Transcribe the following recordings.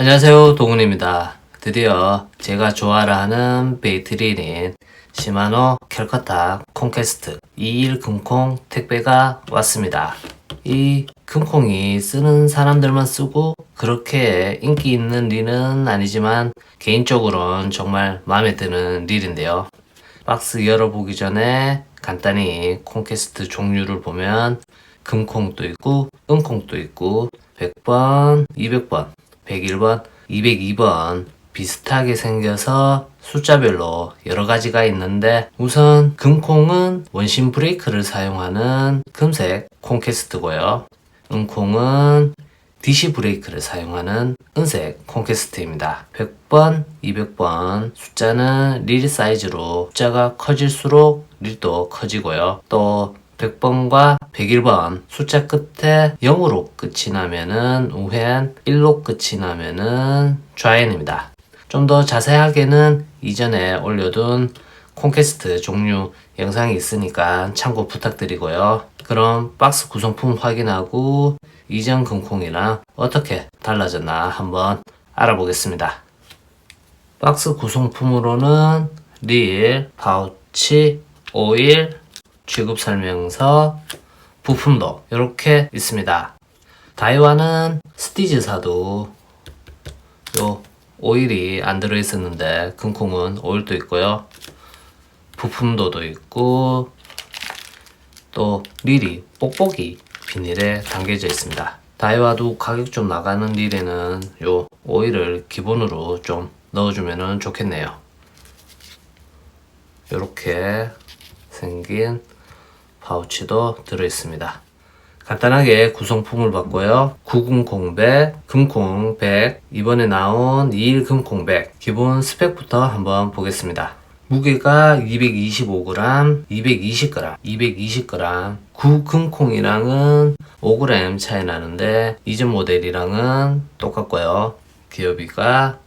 안녕하세요, 동훈입니다. 드디어 제가 좋아라 하는 베이트릴인 시마노 캘커타 콘퀘스트 2일 금콩 택배가 왔습니다. 이 금콩이 쓰는 사람들만 쓰고 그렇게 인기 있는 릴은 아니지만 개인적으로는 정말 마음에 드는 릴인데요. 박스 열어보기 전에 간단히 콘퀘스트 종류를 보면 금콩도 있고 은콩도 있고 100번, 200번, 101번, 202번 비슷하게 생겨서 숫자별로 여러 가지가 있는데 우선 금콩은 원심 브레이크를 사용하는 금색 콘퀘스트고요. 은콩은 DC 브레이크를 사용하는 은색 콘퀘스트입니다. 100번, 200번 숫자는 릴 사이즈로 숫자가 커질수록 릴도 커지고요. 또 100번과 101번 숫자 끝에 0으로 끝이 나면은 우회한 1로 끝이 나면은 좌회입니다. 좀 더 자세하게는 이전에 올려둔 콘퀘스트 종류 영상이 있으니까 참고 부탁드리고요. 그럼 박스 구성품 확인하고 이전 금콩이랑 어떻게 달라졌나 한번 알아보겠습니다. 박스 구성품으로는 릴, 파우치, 오일, 취급 설명서, 부품도 이렇게 있습니다. 다이와는 스티즈사도 요 오일이 안 들어있었는데 금콩은 오일도 있고요. 부품도도 있고 또 릴이 뽁뽁이 비닐에 담겨져 있습니다. 다이와도 가격 좀 나가는 릴에는 요 오일을 기본으로 좀 넣어주면 좋겠네요. 이렇게 생긴 파우치도 들어있습니다. 간단하게 구성품을 봤고요. 900, 금콩 100, 이번에 나온 2일 금콩 100 기본 스펙부터 한번 보겠습니다. 무게가 225g, 220g, 220g 9금콩이랑은 5g 차이 나는데 이전 모델이랑은 똑같고요. 기어비가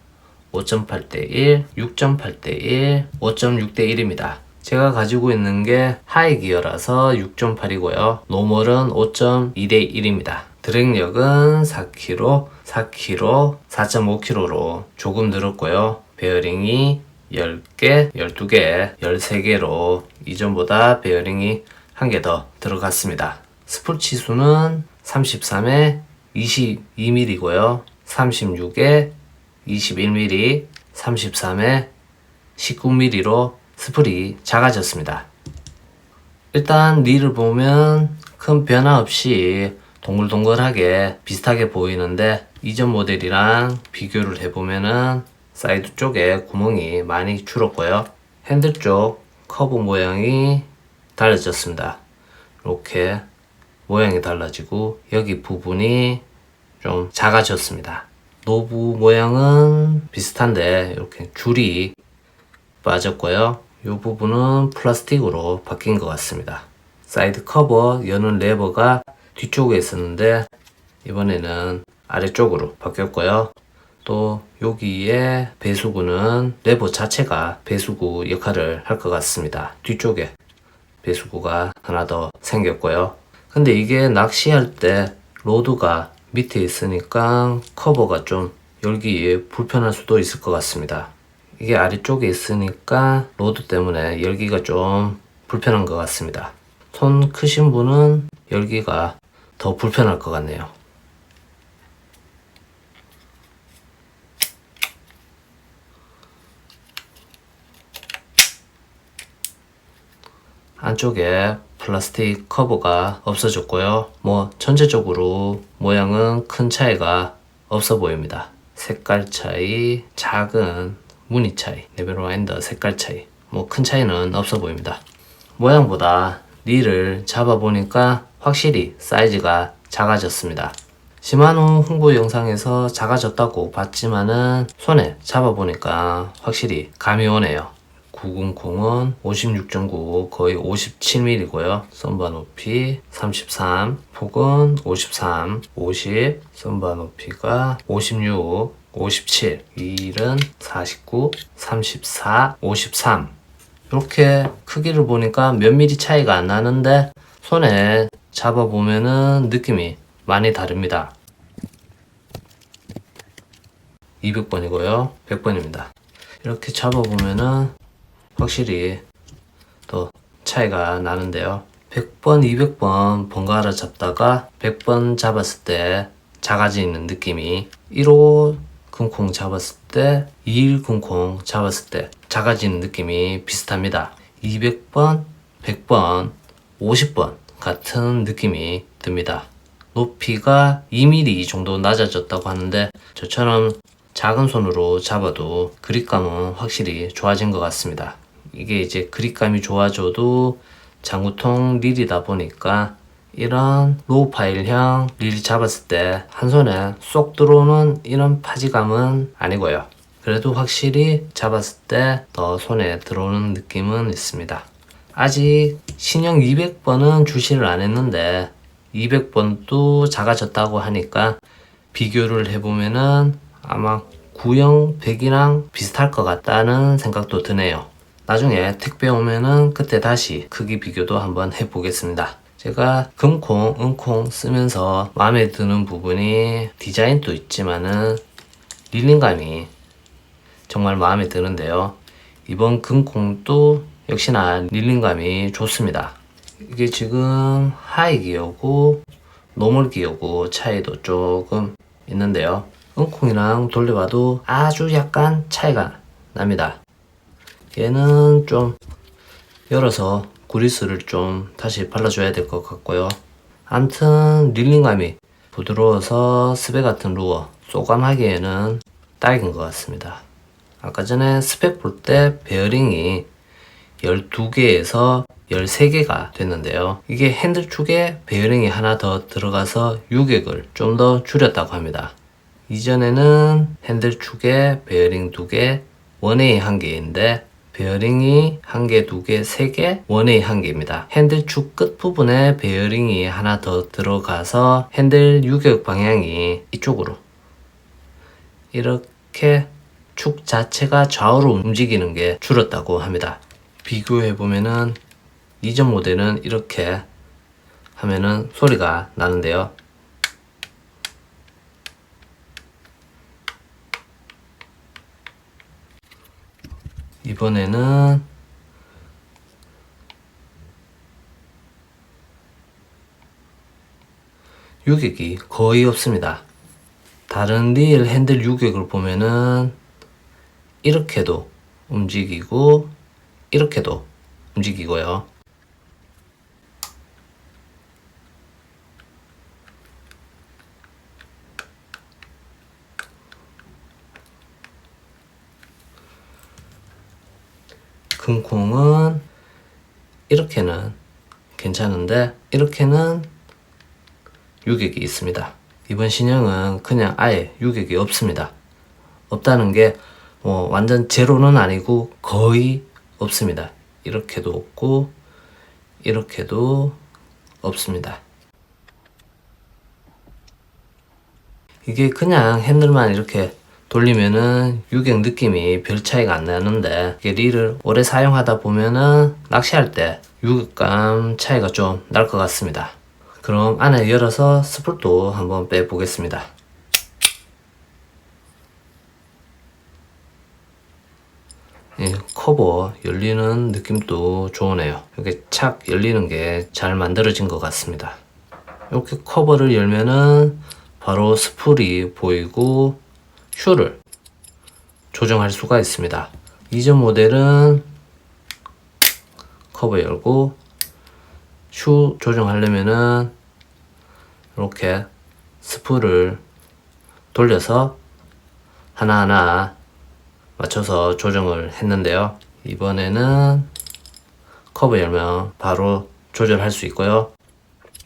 5.8대1, 6.8대1, 5.6대1입니다. 제가 가지고 있는 게 하이 기어라서 6.8이고요. 노멀은 5.2대1입니다. 드랙력은 4kg, 4kg, 4.5kg로 조금 늘었고요. 베어링이 10개, 12개, 13개로 이전보다 베어링이 한 개 더 들어갔습니다. 스풀 치수는 33에 22mm고요. 36에 21mm, 33에 19mm로 스풀이 작아졌습니다. 일단 릴을 보면 큰 변화 없이 동글동글하게 비슷하게 보이는데 이전 모델이랑 비교를 해보면은 사이드 쪽에 구멍이 많이 줄었고요. 핸들 쪽 커브 모양이 달라졌습니다. 이렇게 모양이 달라지고 여기 부분이 좀 작아졌습니다. 노브 모양은 비슷한데 이렇게 줄이 빠졌고요. 이 부분은 플라스틱으로 바뀐 것 같습니다. 사이드 커버 여는 레버가 뒤쪽에 있었는데 이번에는 아래쪽으로 바뀌었고요. 또 여기에 배수구는 레버 자체가 배수구 역할을 할 것 같습니다. 뒤쪽에 배수구가 하나 더 생겼고요. 근데 이게 낚시할 때 로드가 밑에 있으니까 커버가 좀 열기에 불편할 수도 있을 것 같습니다. 이게 아래쪽에 있으니까 로드 때문에 열기가 좀 불편한 것 같습니다. 손 크신 분은 열기가 더 불편할 것 같네요. 안쪽에 플라스틱 커버가 없어졌고요. 전체적으로 모양은 큰 차이가 없어 보입니다. 색깔 차이, 작은 무늬 차이, 네버와인더 색깔 차이, 큰 차이는 없어 보입니다. 모양보다 릴을 잡아보니까 확실히 사이즈가 작아졌습니다. 시마노 홍보 영상에서 작아졌다고 봤지만은 손에 잡아보니까 확실히 감이 오네요. 900은 56.9 거의 57mm고요. 썸바 높이 33, 폭은 53, 50, 썸바 높이가 56, 57, 휠은 49, 34, 53 이렇게 크기를 보니까 몇 미리 차이가 안 나는데 손에 잡아보면은 느낌이 많이 다릅니다. 200번이고요. 100번입니다. 이렇게 잡아보면은 확실히 더 차이가 나는데요. 100번, 200번 번갈아 잡다가 100번 잡았을 때 작아지는 느낌이 1호 금콩 잡았을 때 2일 금콩 잡았을 때 작아지는 느낌이 비슷합니다. 200번, 100번, 50번 같은 느낌이 듭니다. 높이가 2mm 정도 낮아졌다고 하는데 저처럼 작은 손으로 잡아도 그립감은 확실히 좋아진 것 같습니다. 이게 이제 그립감이 좋아져도 장구통 릴이다 보니까 이런 로우 파일형 릴 잡았을 때 한 손에 쏙 들어오는 이런 파지감은 아니고요. 그래도 확실히 잡았을 때 더 손에 들어오는 느낌은 있습니다. 아직 신형 200번은 출시를 안 했는데 200번도 작아졌다고 하니까 비교를 해보면은 아마 구형 100이랑 비슷할 것 같다는 생각도 드네요. 나중에 택배 오면은 그때 다시 크기 비교도 한번 해보겠습니다. 제가 금콩, 은콩 쓰면서 마음에 드는 부분이 디자인도 있지만은 릴링감이 정말 마음에 드는데요. 이번 금콩도 역시나 릴링감이 좋습니다. 이게 지금 하이 기어고 노멀 기어고 차이도 조금 있는데요. 은콩이랑 돌려봐도 아주 약간 차이가 납니다. 얘는 좀 열어서 그리스를 좀 다시 발라줘야 될 것 같고요. 암튼 릴링감이 부드러워서 스펙 같은 루어 쏘감하기에는 딱인 것 같습니다. 아까 전에 스펙 볼 때 베어링이 12개에서 13개가 됐는데요. 이게 핸들 축에 베어링이 하나 더 들어가서 유격을 좀 더 줄였다고 합니다. 이전에는 핸들 축에 베어링 2개, 원웨이 1개인데 베어링이 1개, 2개, 3개, 원웨이 1개입니다. 핸들 축 끝부분에 베어링이 하나 더 들어가서 핸들 유격 방향이 이쪽으로 이렇게 축 자체가 좌우로 움직이는 게 줄었다고 합니다. 비교해보면은 이전 모델은 이렇게 하면은 소리가 나는데요. 이번에는 유격이 거의 없습니다. 다른 릴 핸들 유격을 보면은 이렇게도 움직이고 이렇게도 움직이고요. 금콩은 이렇게는 괜찮은데 이렇게는 유격이 있습니다. 이번 신형은 그냥 아예 유격이 없습니다. 없다는 게 뭐 완전 제로는 아니고 거의 없습니다. 이렇게도 없고 이렇게도 없습니다. 이게 그냥 핸들만 이렇게 돌리면은 유격 느낌이 별 차이가 안 나는데 이게 릴을 오래 사용하다 보면은 낚시할 때 유격감 차이가 좀 날 것 같습니다. 그럼 안에 열어서 스풀도 한번 빼보겠습니다. 커버 열리는 느낌도 좋으네요. 이렇게 착 열리는 게 잘 만들어진 것 같습니다. 이렇게 커버를 열면은 바로 스풀이 보이고 슈를 조정할 수가 있습니다. 이전 모델은 커버 열고 슈 조정하려면은 이렇게 스풀을 돌려서 하나하나 맞춰서 조정을 했는데요. 이번에는 커버 열면 바로 조절할 수 있고요.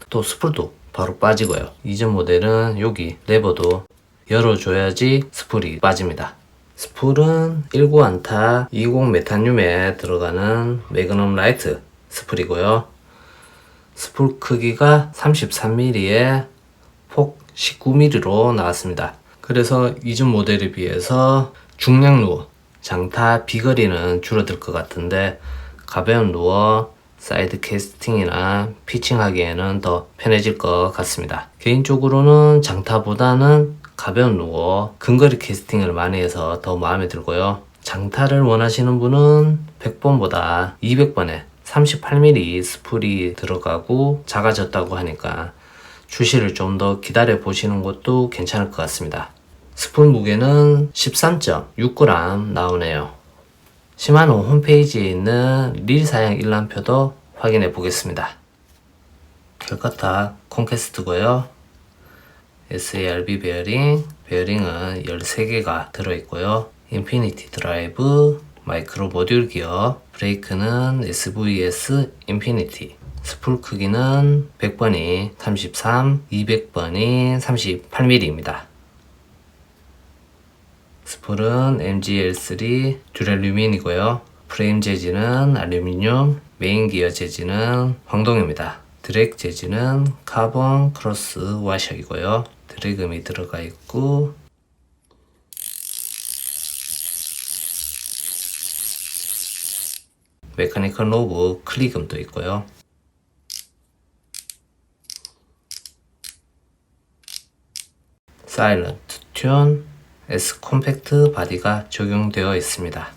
또 스풀도 바로 빠지고요. 이전 모델은 여기 레버도 열어줘야지 스풀이 빠집니다. 스풀은 19 안타 20 메탄륨에 들어가는 매그넘 라이트 스풀이고요. 스풀 크기가 33mm에 폭 19mm로 나왔습니다. 그래서 이전 모델에 비해서 중량 루어, 장타 비거리는 줄어들 것 같은데 가벼운 루어, 사이드 캐스팅이나 피칭하기에는 더 편해질 것 같습니다. 개인적으로는 장타보다는 가벼운 루어, 근거리 캐스팅을 많이 해서 더 마음에 들고요. 장타를 원하시는 분은 100번보다 200번에 38mm 스풀이 들어가고 작아졌다고 하니까 출시를 좀 더 기다려 보시는 것도 괜찮을 것 같습니다. 스풀 무게는 13.6g 나오네요. 시마노 홈페이지에 있는 릴 사양 일람표도 확인해 보겠습니다. 켈카타 콘퀘스트고요. SARB 베어링은 13개가 들어있고요. 인피니티 드라이브, 마이크로 모듈 기어, 브레이크는 SVS 인피니티, 스풀 크기는 100번이 33, 200번이 38mm입니다. 스풀은 MGL3 듀렐 류민이고요. 프레임 재질은 알루미늄, 메인 기어 재질은 황동입니다. 드랙 재질은 카본 크로스 와셔이고요. 드래그미 들어가 있고 메카니컬 로브 클리금도 있고요. 사일런트 튠 S 콤팩트 바디가 적용되어 있습니다.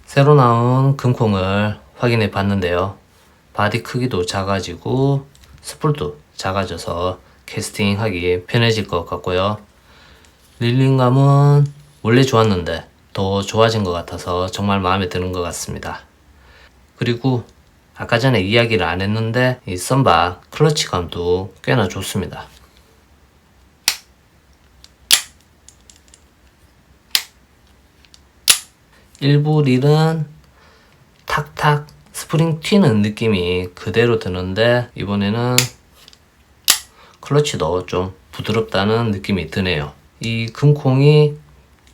새로 나온 금콩을 확인해 봤는데요. 바디 크기도 작아지고 스풀도 작아져서 캐스팅하기 편해질 것 같고요. 릴링감은 원래 좋았는데 더 좋아진 것 같아서 정말 마음에 드는 것 같습니다. 그리고 아까 전에 이야기를 안 했는데 이 썬바 클러치감도 꽤나 좋습니다. 일부 릴은 탁탁 스프링 튀는 느낌이 그대로 드는데 이번에는 클러치도 좀 부드럽다는 느낌이 드네요. 이 금콩이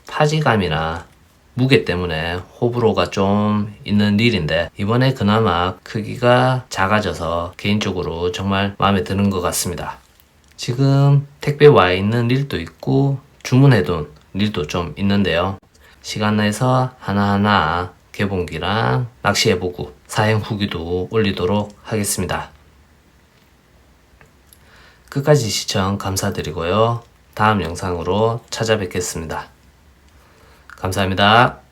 파지감이나 무게 때문에 호불호가 좀 있는 릴인데 이번에 그나마 크기가 작아져서 개인적으로 정말 마음에 드는 것 같습니다. 지금 택배 와 있는 릴도 있고 주문해둔 릴도 좀 있는데요. 시간 내서 하나하나 개봉기랑 낚시해보고 사용 후기도 올리도록 하겠습니다. 끝까지 시청 감사드리고요. 다음 영상으로 찾아뵙겠습니다. 감사합니다.